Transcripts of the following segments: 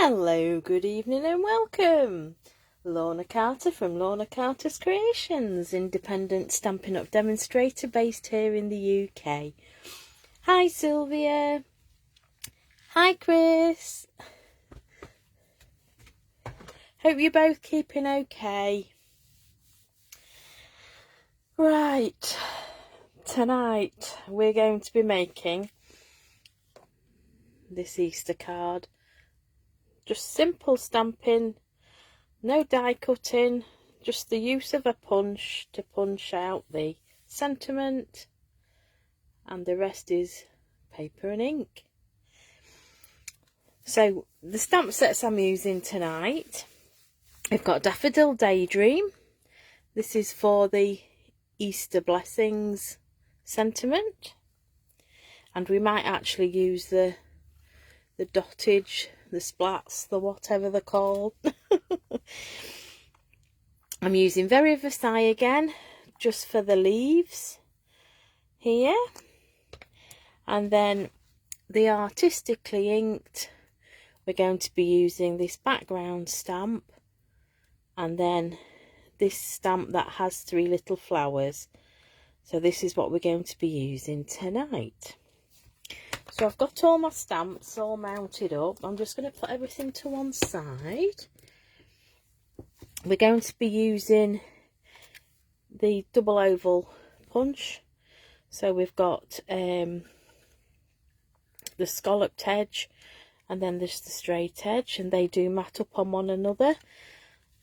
Hello, good evening and welcome. Lorna Carter from Lorna Carter's Creations, independent Stampin' Up demonstrator based here in the UK. Hi Sylvia. Hi Chris. Hope you're both keeping okay. Right, tonight we're going to be making this Easter card. Just simple stamping, no die cutting, just the use of a punch to punch out the sentiment, and the rest is paper and ink. So the stamp sets I'm using tonight, I've got Daffodil Daydream. This is for the Easter blessings sentiment, and we might actually use the dottage, the splats, the whatever they're called. I'm using Very Versailles again, just for the leaves here. And then the Artistically inked, we're going to be using this background stamp, and then this stamp that has 3 little flowers. So this is what we're going to be using tonight. So I've got all my stamps all mounted up. I'm just going to put everything to one side. We're going to be using the double oval punch. So we've got the scalloped edge, and then there's the straight edge, and they do mat up on one another.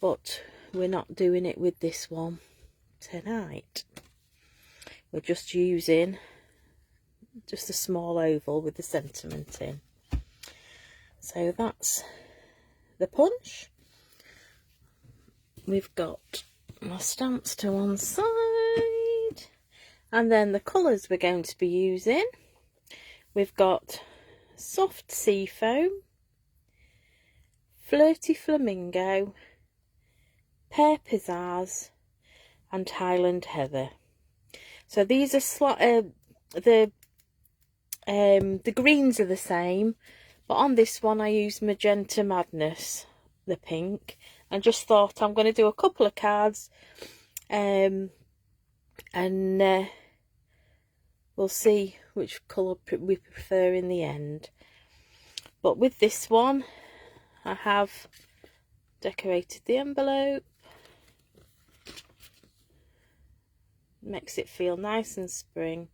But we're not doing it with this one tonight. We're just using just a small oval with the sentiment in. So that's the punch. We've got my stamps to one side, and then the colours we're going to be using, we've got Soft Seafoam, Flirty Flamingo, Pear Pizzazz, and Highland Heather. So these are the greens are the same, but on this one I used Magenta Madness, the pink, and just thought I'm going to do a couple of cards, and we'll see which colour we prefer in the end. But with this one, I have decorated the envelope. Makes it feel nice and spring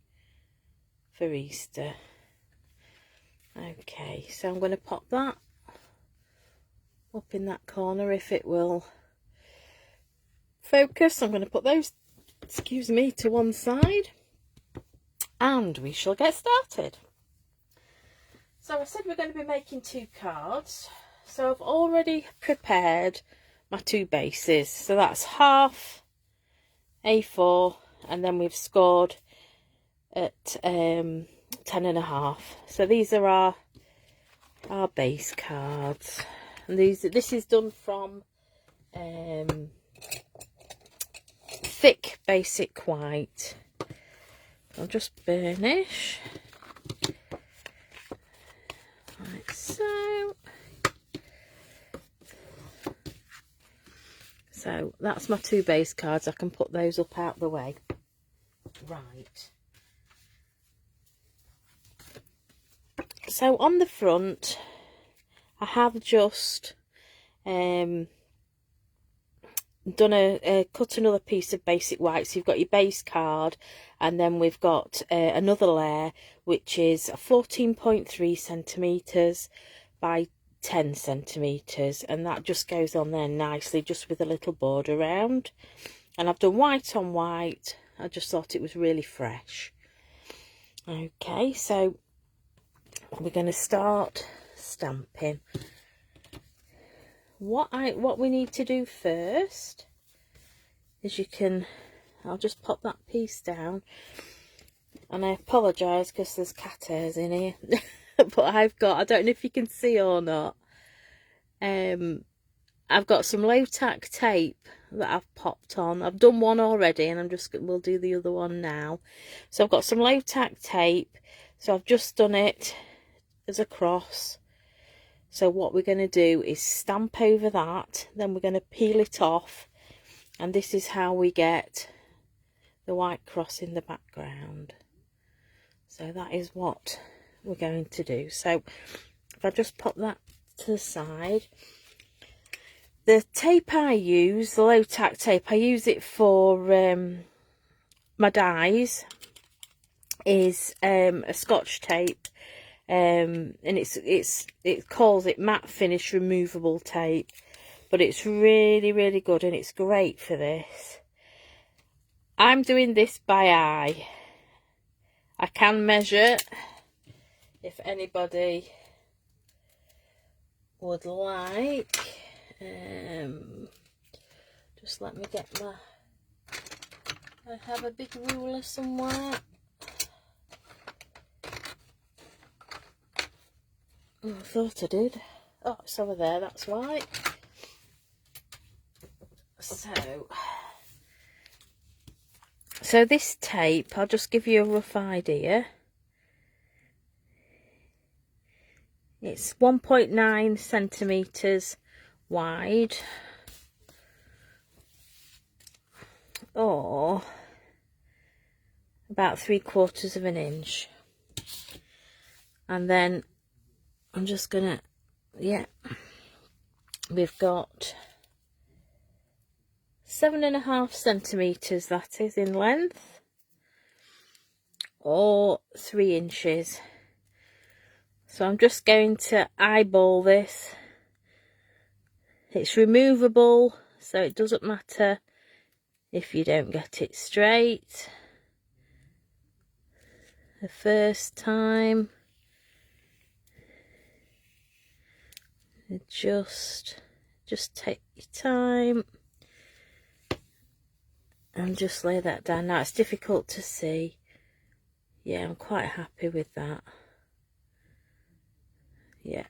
for Easter. Okay, so I'm going to pop that up in that corner if it will focus. I'm going to put those, excuse me, to one side, and we shall get started. So I said we're going to be making 2 cards. So I've already prepared my 2 bases. So that's half A4, and then we've scored at 10.5. So these are our base cards, and this is done from thick basic white. I'll just burnish like so. So that's my 2 base cards. I can put those up out the way. Right. So on the front, I have just cut another piece of basic white. So you've got your base card, and then we've got another layer, which is 14.3 centimetres by 10 centimetres, and that just goes on there nicely, just with a little border around. And I've done white on white. I just thought it was really fresh. Okay, so we're going to start stamping. What we need to do first is I'll just pop that piece down, and I apologise because there's cat hairs in here. But I don't know if you can see or not, I've got some low tack tape that I've popped on. I've done one already, and we'll do the other one now. So I've got some low tack tape, so I've just done it as a cross. So what we're going to do is stamp over that, then we're going to peel it off, and this is how we get the white cross in the background. So that is what we're going to do. So if I just pop that to the side, the tape I use, the low tack tape, I use it for my dies, is a Scotch tape. And it calls it matte finish removable tape, but it's really good, and it's great for this. I'm doing this by eye. I can measure if anybody would like. Just let me get I have a big ruler somewhere. Oh, I thought I did. Oh, it's over there, that's why. So this tape, I'll just give you a rough idea. It's 1.9 centimetres wide, or about 3/4 of an inch. And then I'm just gonna, we've got 7.5 centimetres, that is, in length, or 3 inches. So I'm just going to eyeball this. It's removable, so it doesn't matter if you don't get it straight the first time. Just take your time and just lay that down. Now it's difficult to see. Yeah, I'm quite happy with that. Yeah,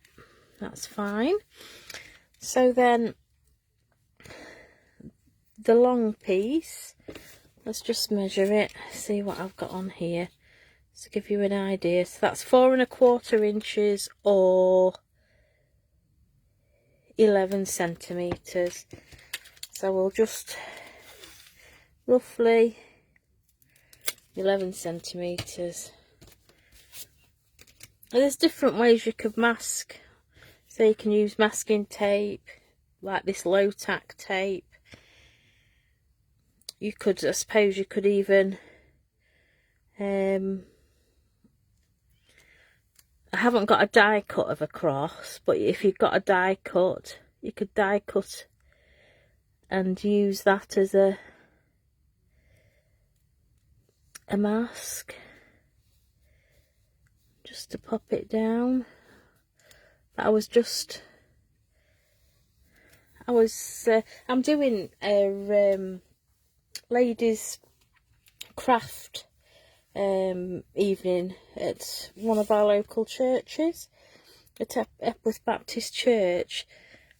that's fine. So then the long piece, let's just measure it, see what I've got on here to give you an idea. So that's 4.25 inches, or 11 centimetres. So we'll just roughly 11 centimetres. There's different ways you could mask. So you can use masking tape, like this low tack tape. You could, I suppose you could even I haven't got a die cut of a cross, but if you've got a die cut, you could die cut and use that as a mask, just to pop it down. I'm doing a ladies craft evening at one of our local churches, at Epworth Baptist Church,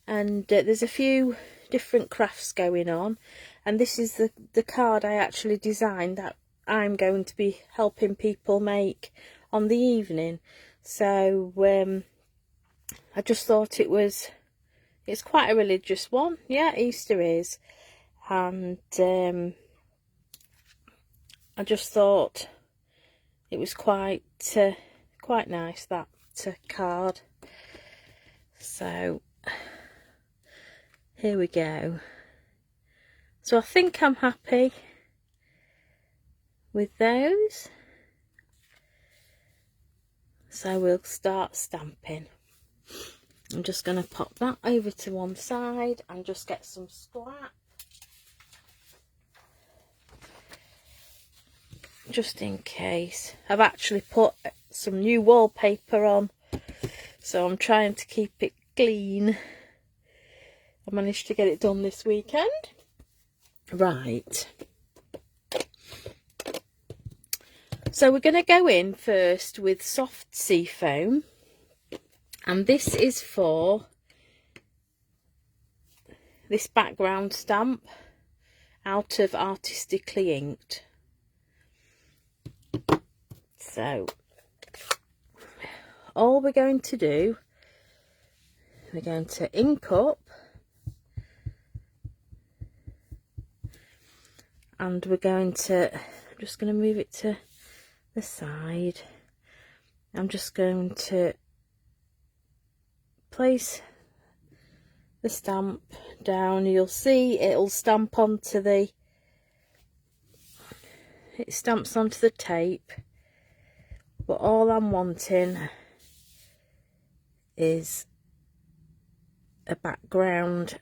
and there's a few different crafts going on, and this is the card I actually designed that I'm going to be helping people make on the evening. So I just thought it's quite a religious one. Yeah, Easter is, and I just thought it was quite nice, that card. So here we go. So I think I'm happy with those. So we'll start stamping. I'm just going to pop that over to one side and just get some scrap. just in case. I've actually put some new wallpaper on, so I'm trying to keep it clean. I managed to get it done this weekend. Right. So we're going to go in first with soft seafoam, and this is for this background stamp out of Artistically Inked. So all we're going to do, we're going to ink up, and we're going to, I'm just going to move it to the side. I'm just going to place the stamp down. You'll see it'll stamp onto the, it stamps onto the tape, but all I'm wanting is a background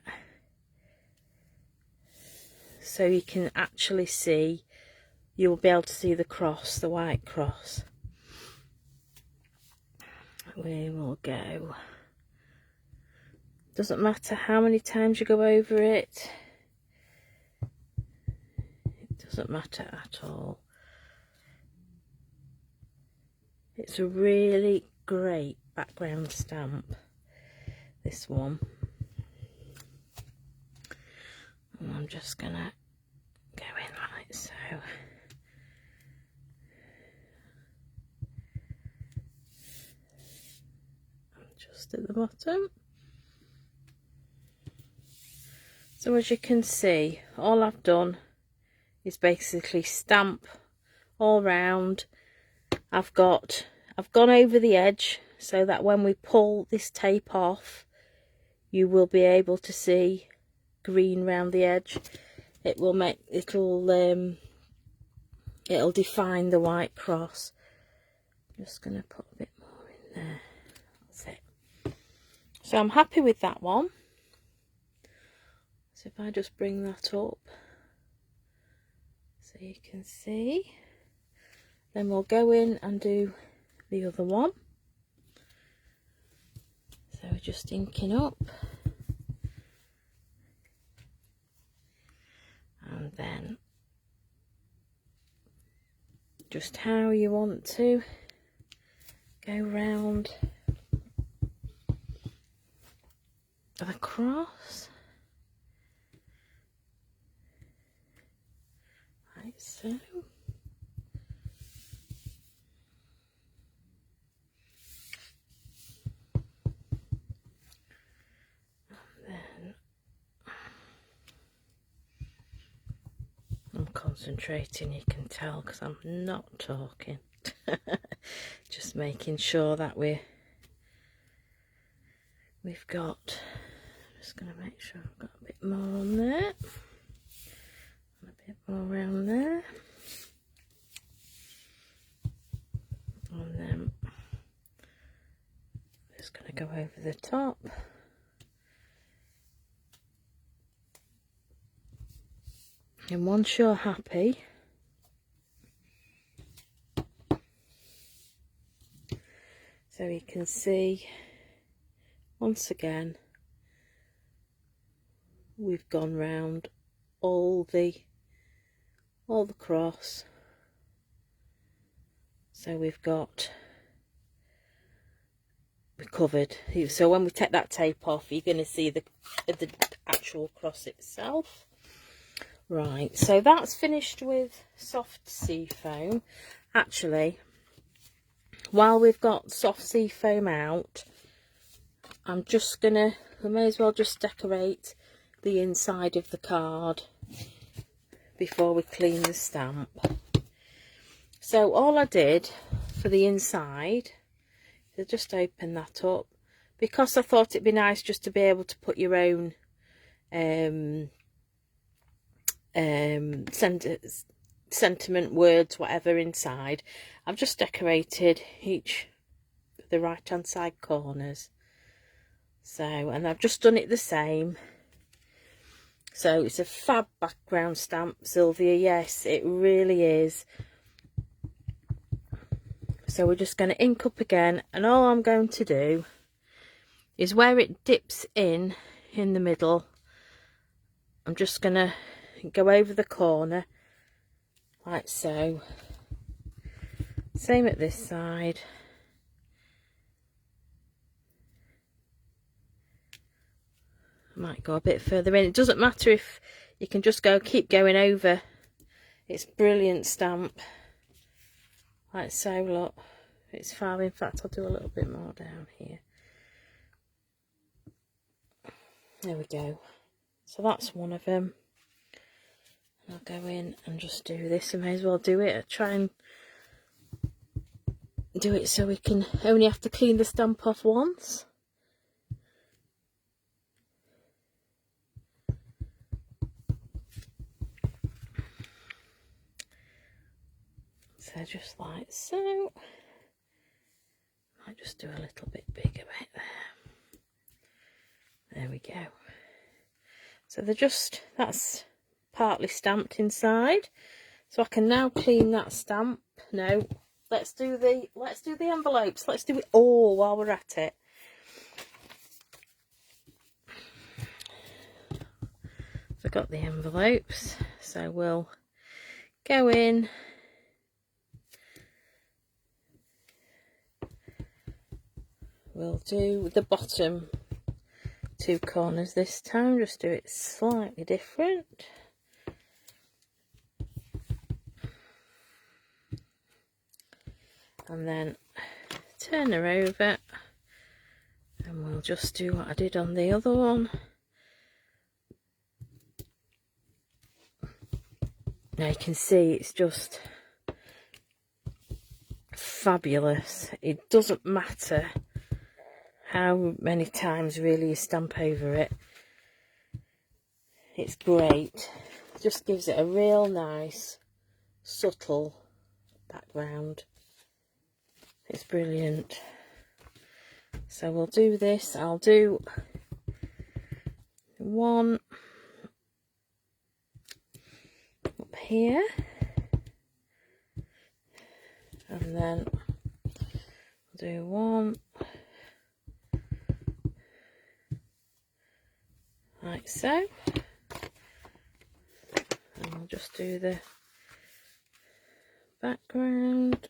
so you can actually see, you'll be able to see the cross, the white cross. We will go, doesn't matter how many times you go over it, it doesn't matter at all. It's a really great background stamp, this one. And I'm just gonna go in like so. Just at the bottom. So as you can see, all I've done is basically stamp all round. I've gone over the edge so that when we pull this tape off, you will be able to see green round the edge. It will make, it'll define the white cross. I'm just going to put a bit more in there. That's it. So I'm happy with that one. So if I just bring that up so you can see, then we'll go in and do the other one. So we're just inking up, and then just how you want to go round the cross, like so. I'm concentrating, you can tell, because I'm not talking. Just making sure that we've got, I'm just going to make sure I've got a bit more on there, and a bit more around there, and then I'm just going to go over the top. And once you're happy, so you can see, once again, we've gone round all the cross. So we're covered. So when we take that tape off, you're going to see the actual cross itself. Right, so that's finished with soft seafoam. Actually, while we've got soft seafoam out, I'm just gonna, we may as well just decorate the inside of the card before we clean the stamp. So all I did for the inside is just open that up, because I thought it'd be nice just to be able to put your own sentiment, words, whatever inside. I've just decorated each of the right hand side corners. So, and I've just done it the same. So it's a fab background stamp, Sylvia. Yes, it really is. So we're just going to ink up again, and all I'm going to do is where it dips in the middle, I'm just going to go over the corner like so. Same at this side. Might go a bit further in. It doesn't matter if you can just keep going over. It's brilliant stamp. Like so, look. It's fine. In fact, I'll do a little bit more down here. There we go. So that's one of them. I'll go in and just do this. I may as well do it. I'll try and do it so we can only have to clean the stamp off once. So just like so. Might just do a little bit bigger right there. There we go. So that's partly stamped inside. So I can now clean that stamp. No, let's do the envelopes. Let's do it all while we're at it. Forgot the envelopes, so we'll go in. We'll do the bottom two corners this time, just do it slightly different. And then turn her over, and we'll just do what I did on the other one. Now you can see it's just fabulous. It doesn't matter how many times really you stamp over it. It's great. It just gives it a real nice, subtle background. It's brilliant. So we'll do this. I'll do one up here, and then I'll do one like so, and I'll just do the background.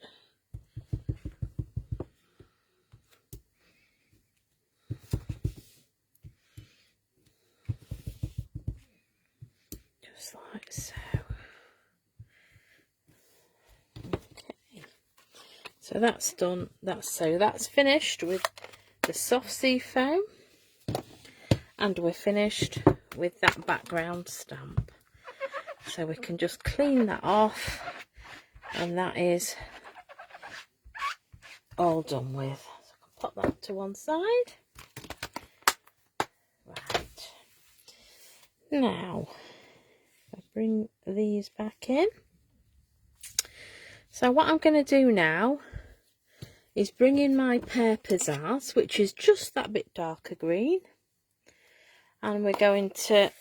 Just like so. Okay, so that's done. That's finished with the soft seafoam. And we're finished with that background stamp. So we can just clean that off, and that is all done with. So I can pop that to one side. Right. Now, I'll bring these back in. So what I'm going to do now is bring in my Pear Pizzazz, which is just that bit darker green. And we're going to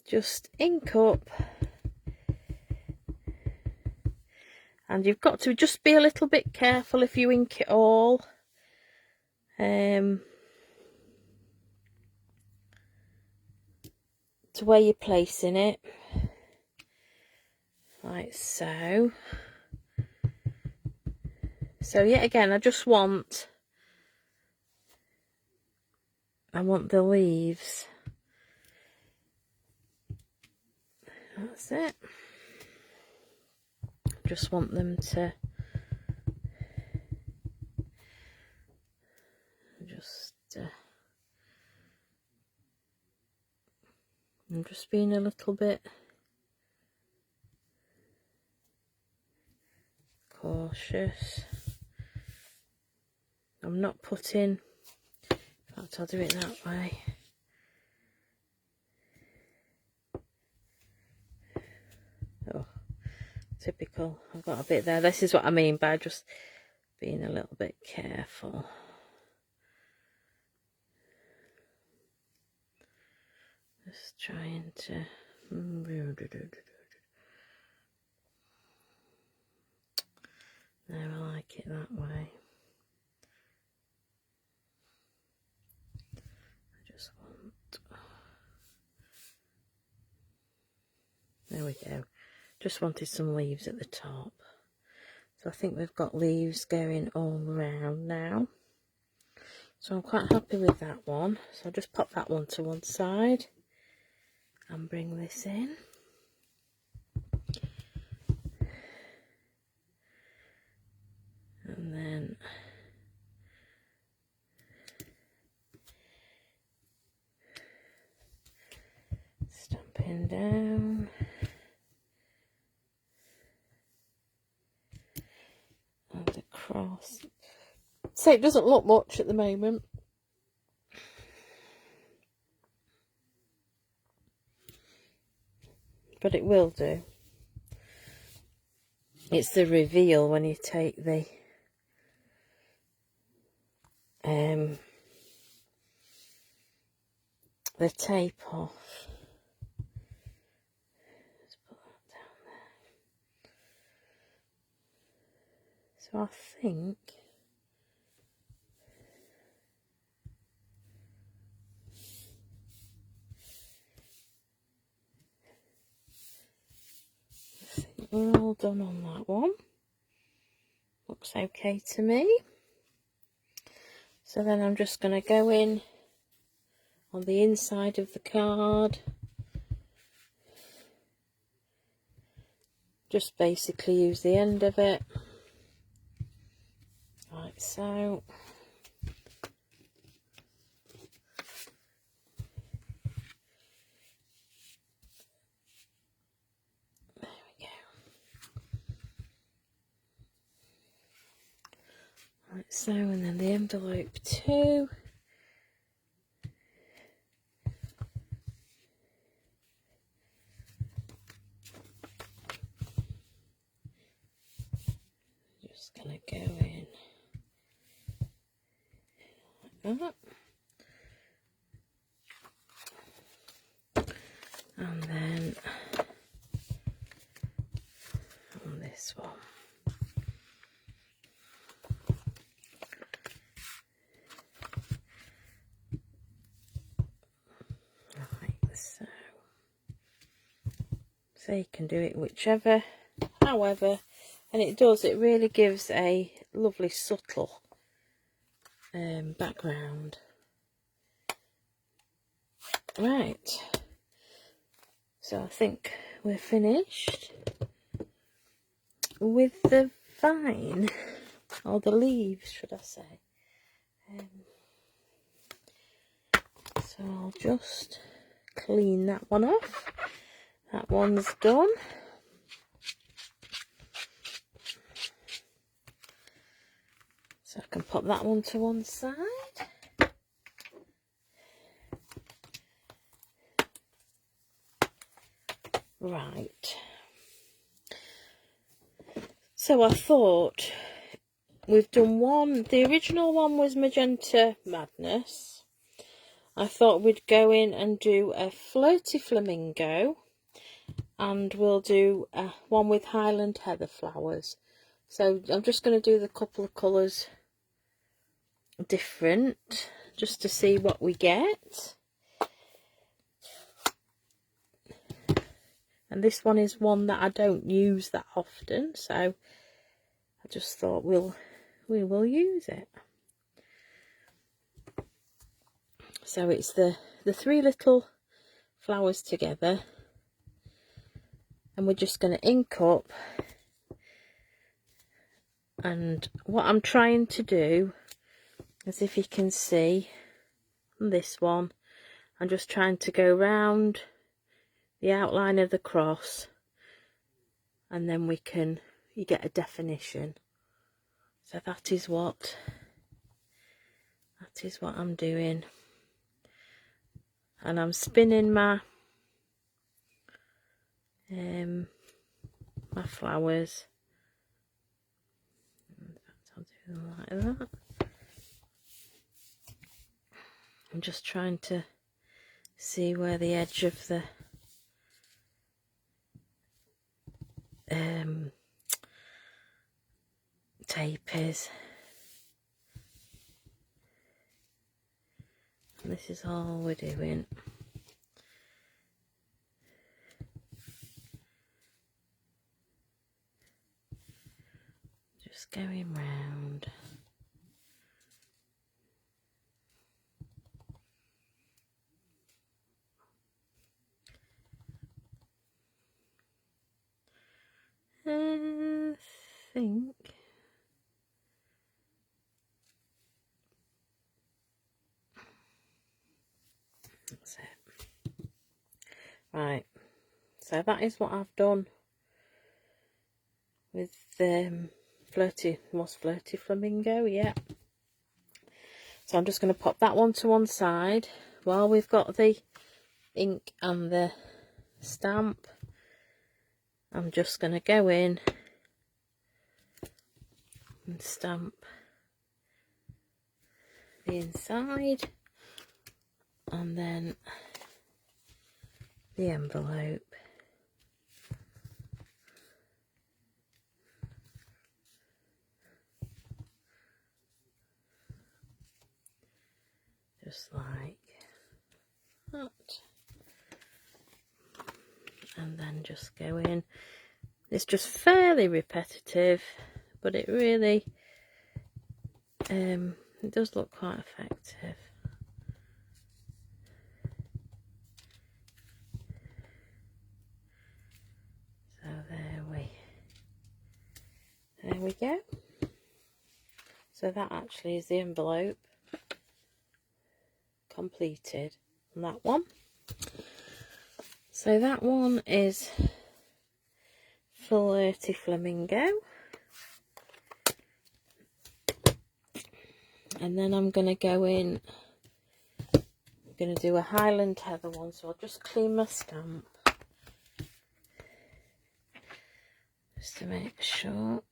just ink up, and you've got to just be a little bit careful if you ink it all. To where you're placing it, like so. So yet again, I want the leaves. That's it. Just want them to I'm just being a little bit cautious. I'm not putting, in fact I'll do it that way. Oh, typical. I've got a bit there. This is what I mean by just being a little bit careful. Just trying to No, I like it that way. I just want... There we go. Just wanted some leaves at the top. So I think we've got leaves going all around now. So I'm quite happy with that one. So I'll just pop that one to one side and bring this in. And then stamping down. And across. So it doesn't look much at the moment. But it will do. It's the reveal when you take the tape off. Let's put that down there. So I think we're all done on that one. Looks okay to me. So then I'm just going to go in on the inside of the card. Just basically use the end of it, like so. There we go. Like so, and then the envelope too. Just gonna go in like that. And then on this one. Like so. So you can do it whichever, however, and it does, it really gives a lovely subtle background. Right, so I think we're finished with the vine, or the leaves should I say. So I'll just clean that one off. That one's done. So I can pop that one to one side. Right. So I thought we've done one. The original one was Magenta Madness. I thought we'd go in and do a Floaty Flamingo. And we'll do one with Highland Heather flowers. So I'm just going to do the couple of colours different, just to see what we get. And this one is one that I don't use that often, so I just thought we will use it. So it's the three little flowers together, and we're just going to ink up. And what I'm trying to do, as if you can see on this one, I'm just trying to go round the outline of the cross, and then you get a definition. So that is what I'm doing. And I'm spinning my my flowers. In fact, I'll do them like that. I'm just trying to see where the edge of the tape is. And this is all we're doing. Just going round. I think that's it. Right, so that is what I've done with Flirty Flamingo, yeah. So I'm just going to pop that one to one side while we've got the ink and the stamp. I'm just going to go in and stamp the inside and then the envelope. Just like that. And then just go in. It's just fairly repetitive, but it really it does look quite effective. So there we go. So that actually is the envelope completed on that one. So that one is Flirty Flamingo. And then I'm going to go in, I'm going to do a Highland Heather one, so I'll just clean my stamp. Just to make sure.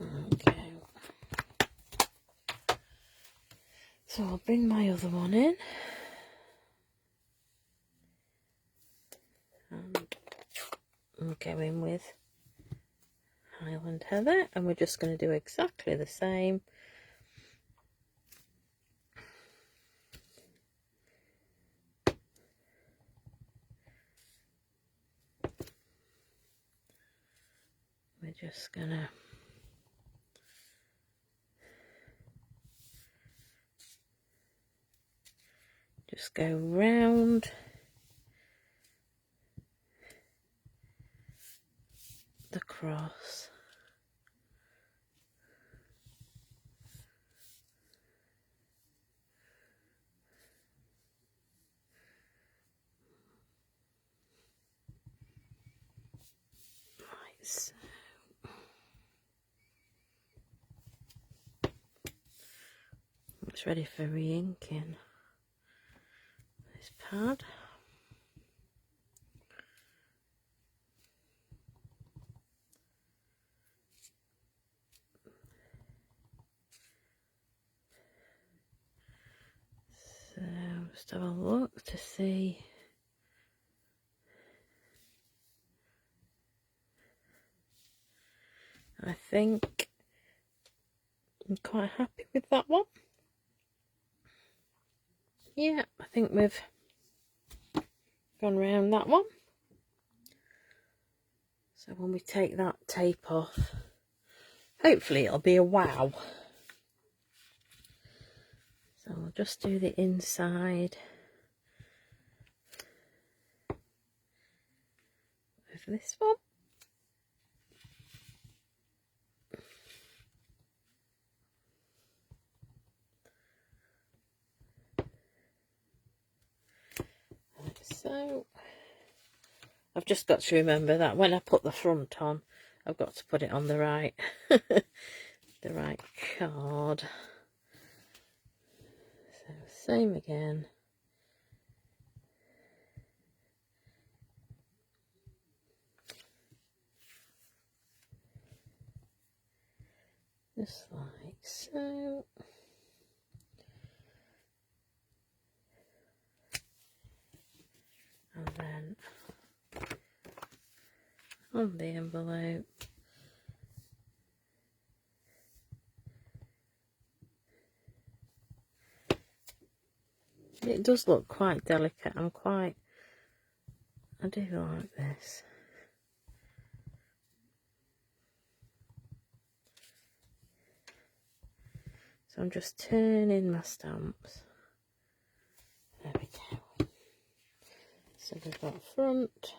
Okay. So I'll bring my other one in. And I'll go in with Highland Heather, and we're just going to do exactly the same. We're just going to just go round the cross. Right, so it's ready for re-inking this pad. So just have a look to see. I think I'm quite happy with that one. Yeah, I think we've gone round that one. So when we take that tape off, hopefully it'll be a wow. So I'll just do the inside with this one. Like so. I've just got to remember that when I put the front on, I've got to put it on the right, the right card. So same again. Just like so. And then on the envelope. It does look quite delicate. I do like this. So I'm just turning my stamps. There we go. So we've got front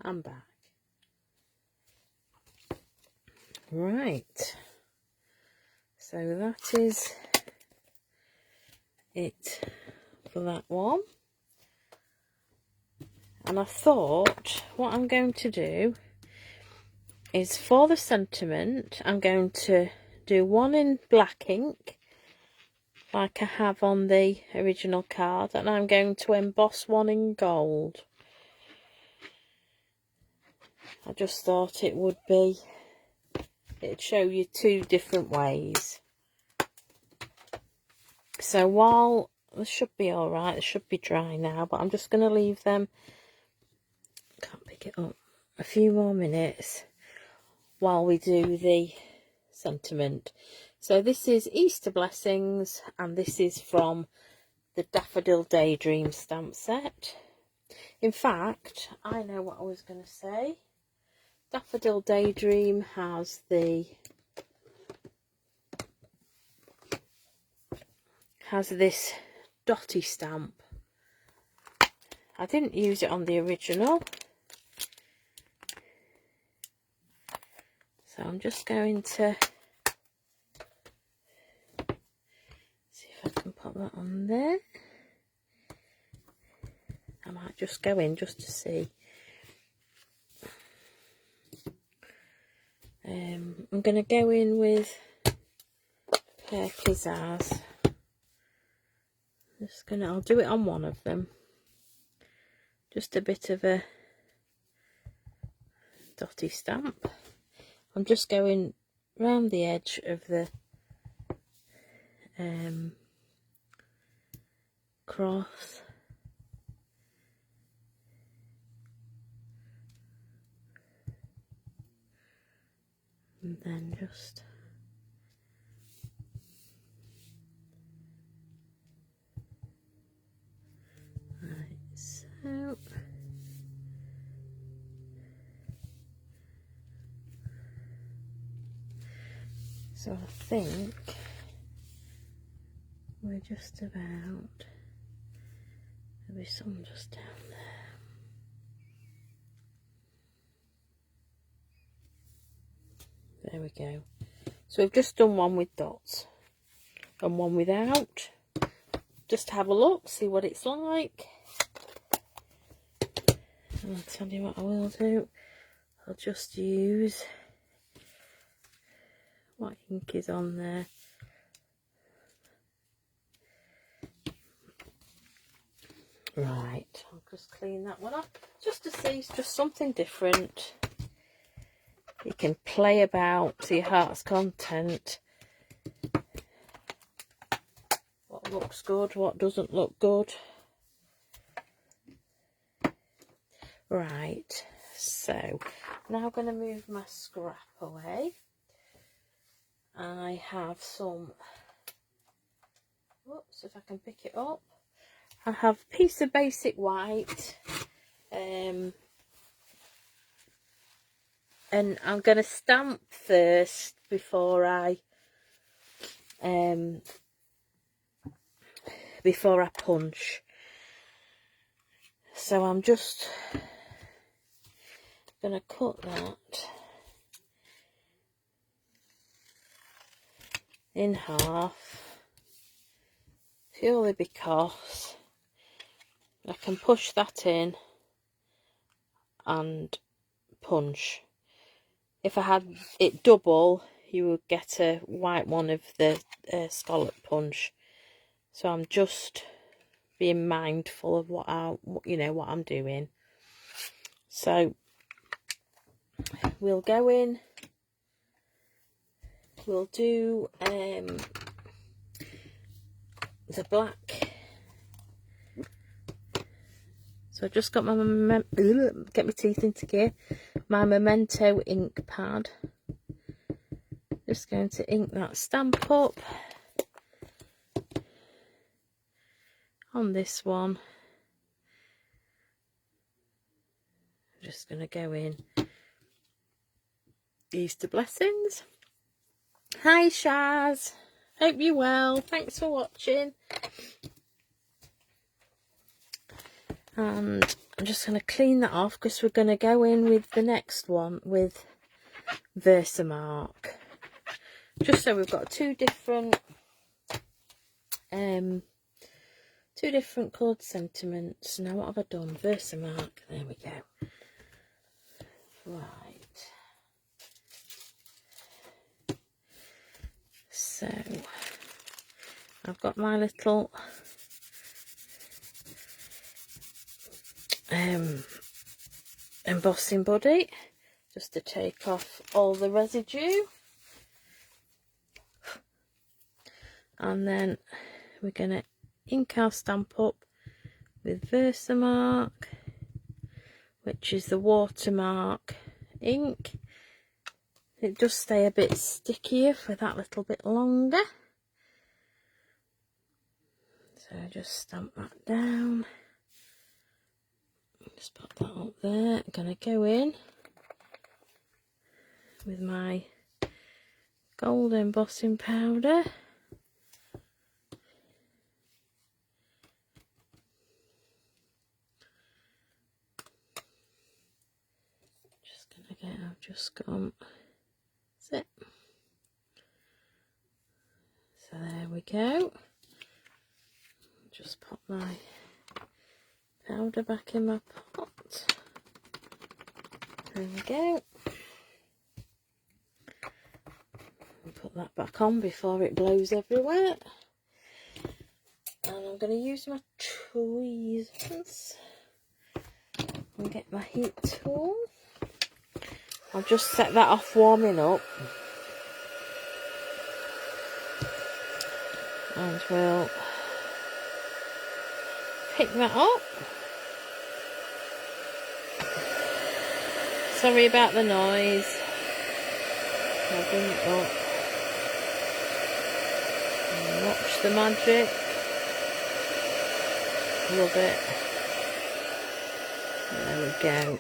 and back. Right. So that is it for that one. And I thought what I'm going to do is, for the sentiment, I'm going to do one in black ink like I have on the original card, and I'm going to emboss one in gold. I just thought it'd show you two different ways. So while this should be alright, they should be dry now, but I'm just going to leave them, can't pick it up, a few more minutes while we do the sentiment. So this is Easter Blessings, and this is from the Daffodil Daydream stamp set. In fact, I know what I was going to say. Daffodil Daydream has this dotty stamp. I didn't use it on the original, so I'm just going to see if I can pop that on there. I might just go in just to see. I'm going to go in with Pear Pizzazz. I'll do it on one of them. Just a bit of a dotty stamp. I'm just going round the edge of the cross. And then just right, so I think we're just about, there'll be some just down there. There we go. So we've just done one with dots and one without. Just have a look, see what it's like. And I'll tell you what I will do. I'll just use what ink is on there. Right, I'll just clean that one up just to see. It's just something different. You can play about to your heart's content. What looks good, what doesn't look good. Right, so now I'm going to move my scrap away. I have some, whoops, if I can pick it up. I have a piece of basic white. And I'm going to stamp first before I punch. So I'm just going to cut that in half, purely because I can push that in and punch. If I had it double, you would get a white one of the scallop punch. So I'm just being mindful of what I'm doing. So we'll go in. We'll do the black. So I just got my get my teeth into gear. My Memento ink pad. Just going to ink that stamp up on this one. I'm just going to go in Easter blessings. Hi Shaz, hope you're well. Thanks for watching. And I'm just going to clean that off because we're going to go in with the next one with Versamark. Just so we've got two different coloured sentiments. Now what have I done? Versamark. There we go. Right. So I've got my little embossing buddy just to take off all the residue, and then we're going to ink our stamp up with Versamark, which is the watermark ink. It does stay a bit stickier for that little bit longer, so just stamp that down. Just pop that up there. I'm going to go in with my gold embossing powder. Just going to get, I've just gone, that's it. So there we go. Just pop my powder back in my pot. There we go. And put that back on before it blows everywhere. And I'm going to use my tweezers and get my heat tool. I'll just set that off warming up. And we'll pick that up. Sorry about the noise. I'll bring it up and watch the magic. Love it. There we go.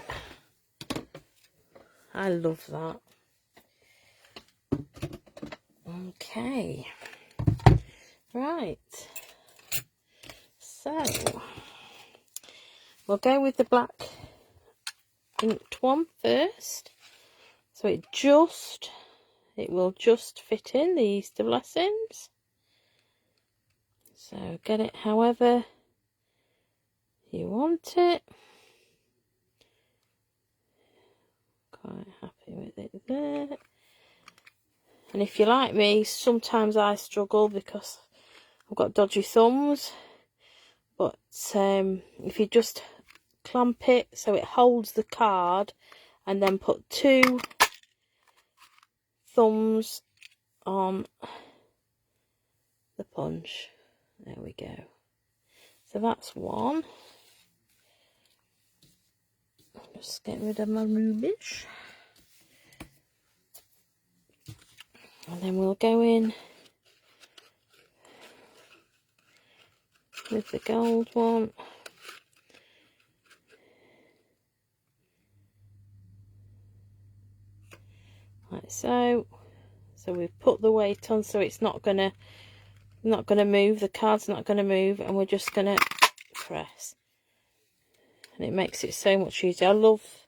I love that. Okay. Right. So we'll go with the black inked one first, so it will just fit in the Easter blessings. So get it however you want it. Quite happy with it there. And if you're like me, sometimes I struggle because I've got dodgy thumbs, but if you just clamp it so it holds the card and then put two thumbs on the punch, there we go. So that's one. Just get rid of my rubbish, and then we'll go in with the gold one. Like so. So we've put the weight on so it's not gonna move, the card's not gonna move, and we're just gonna press. And it makes it so much easier. I love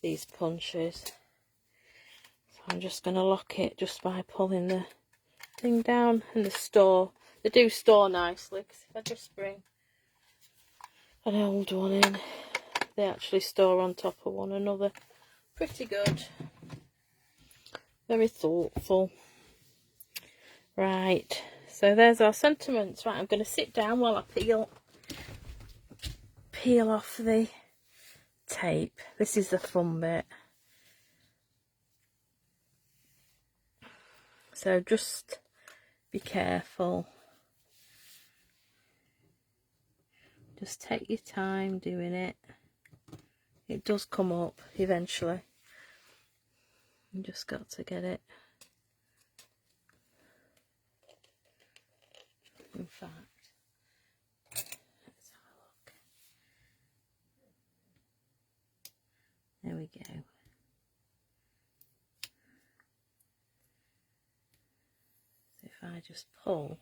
these punches. So I'm just gonna lock it just by pulling the thing down, and they do store nicely, because if I just bring an old one in, they actually store on top of one another. Pretty good. Very thoughtful. Right, so there's our sentiments. Right, I'm going to sit down while I peel off the tape. This is the fun bit. So just be careful. Just take your time doing it. It does come up eventually. You just got to get it. In fact, let's have a look. There we go. So if I just pull,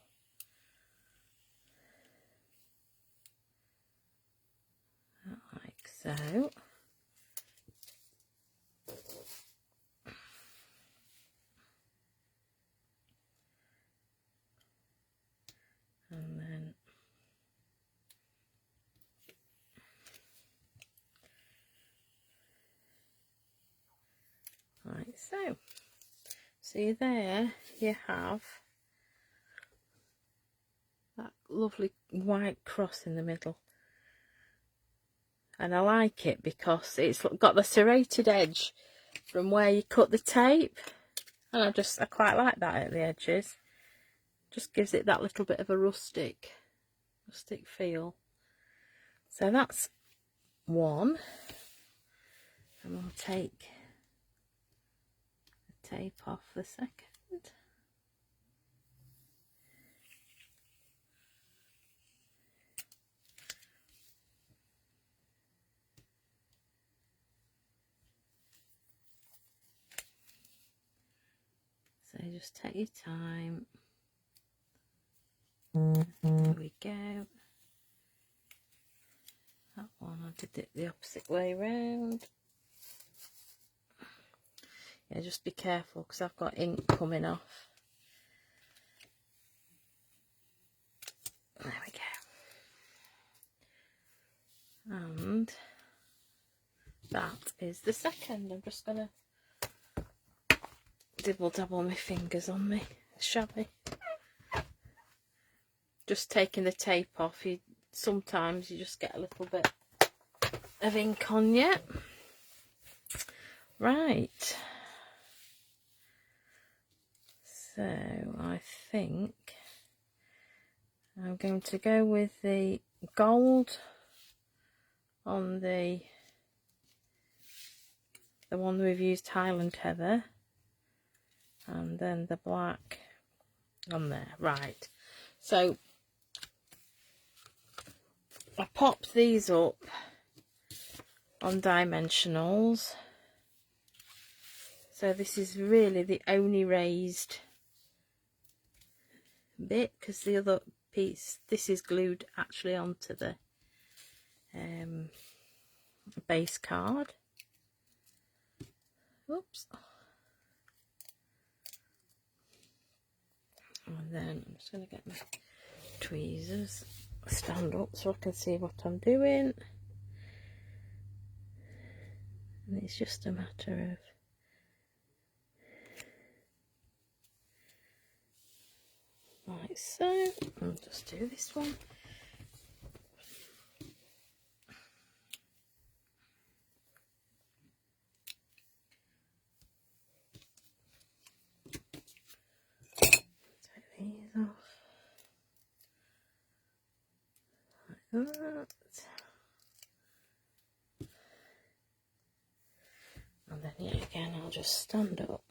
like so. And then like so. See there you have that lovely white cross in the middle. And I like it because it's got the serrated edge from where you cut the tape. And I quite like that at the edges. Just gives it that little bit of a rustic feel. So that's one. And we'll take the tape off the second. So just take your time. There we go. That one, I did it the opposite way round. Yeah, just be careful because I've got ink coming off. There we go. And that is the second. I'm just going to dibble dabble my fingers on me. Shabby. Just taking the tape off. Sometimes you just get a little bit of ink on you. Right. So I think I'm going to go with the gold on the one we've used, Highland Heather, and then the black on there. Right. So I popped these up on dimensionals. So this is really the only raised bit because the other piece, this is glued actually onto the base card. Oops. And then I'm just going to get my tweezers, stand up so I can see what I'm doing. And it's just a matter of like so. I'll just do this one. Take these off like that. And then yet again I'll just stand up.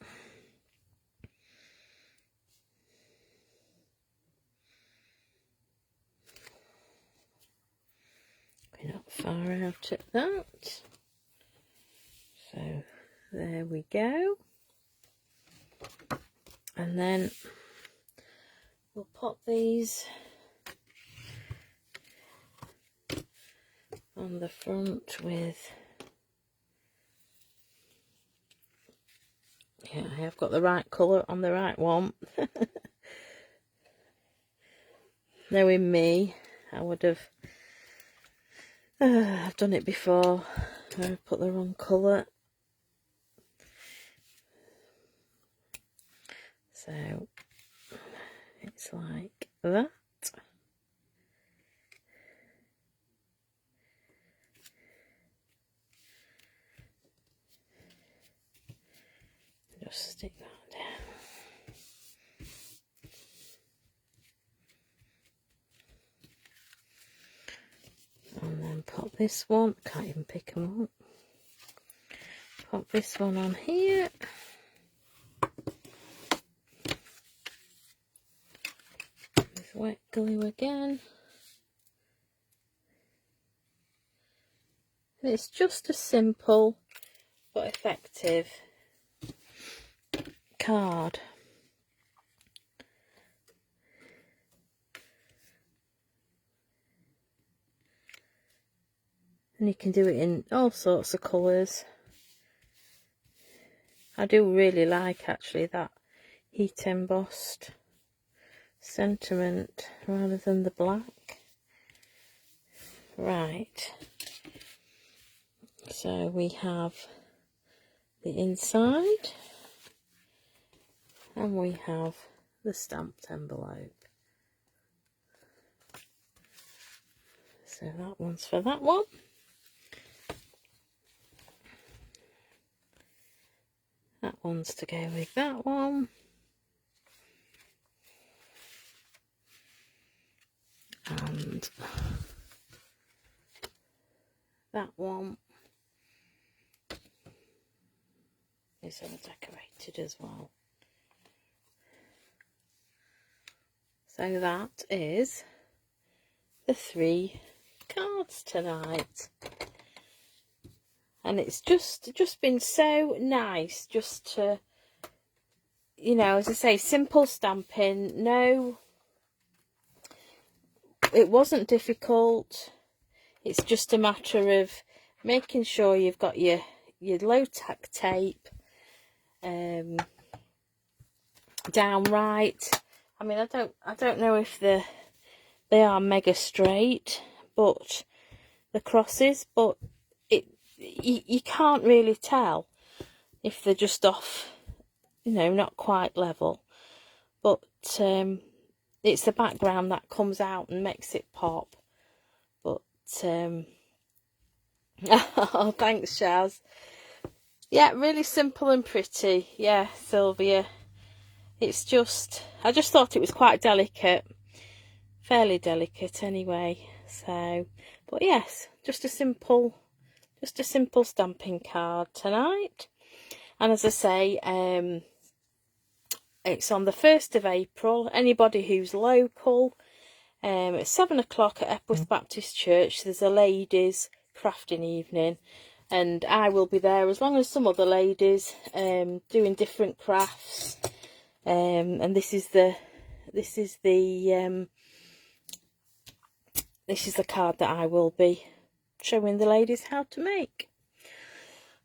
We're not far out at that. So there we go. And then we'll pop these on the front with, yeah, I have got the right colour on the right one. Knowing me, I would have I've done it before. I put the wrong colour. So it's like that. Just stick that down. this one, can't even pick them up. Pop this one on here. With wet glue again. And it's just a simple but effective card. And you can do it in all sorts of colours. I do really like actually that heat embossed sentiment rather than the black. Right. So we have the inside and we have the stamped envelope. So that one's for that one. That one's to go with that one. And that one is all decorated as well. So that is the 3 cards tonight. And it's just been so nice just to, you know, as I say, simple stamping. No, it wasn't difficult. It's just a matter of making sure you've got your low tack tape down right. I mean, I don't know if they are mega straight, but the crosses, but you can't really tell if they're just off, you know, not quite level. But it's the background that comes out and makes it pop. But oh, thanks, Shaz. Yeah, really simple and pretty. Yeah, Sylvia. It's just, I just thought it was quite delicate, fairly delicate anyway. So, but yes, just a simple stamping card tonight. And as I say, it's on the 1st of April. Anybody who's local, at 7 o'clock at Epworth Baptist Church, there's a ladies crafting evening, and I will be there as long as some other ladies doing different crafts. And this is the card that I will be showing the ladies how to make.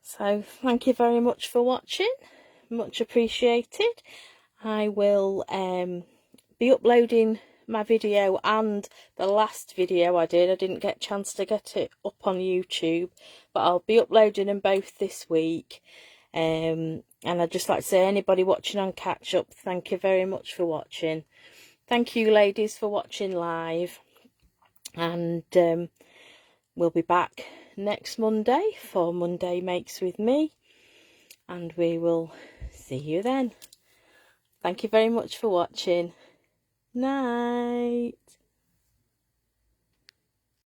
So thank you very much for watching, much appreciated. I will be uploading my video and the last video I didn't get a chance to get it up on YouTube, but I'll be uploading them both this week. And I'd just like to say, anybody watching on catch up, thank you very much for watching. Thank you ladies for watching live, and we'll be back next Monday for Monday Makes with me, and we will see you then. Thank you very much for watching. Night.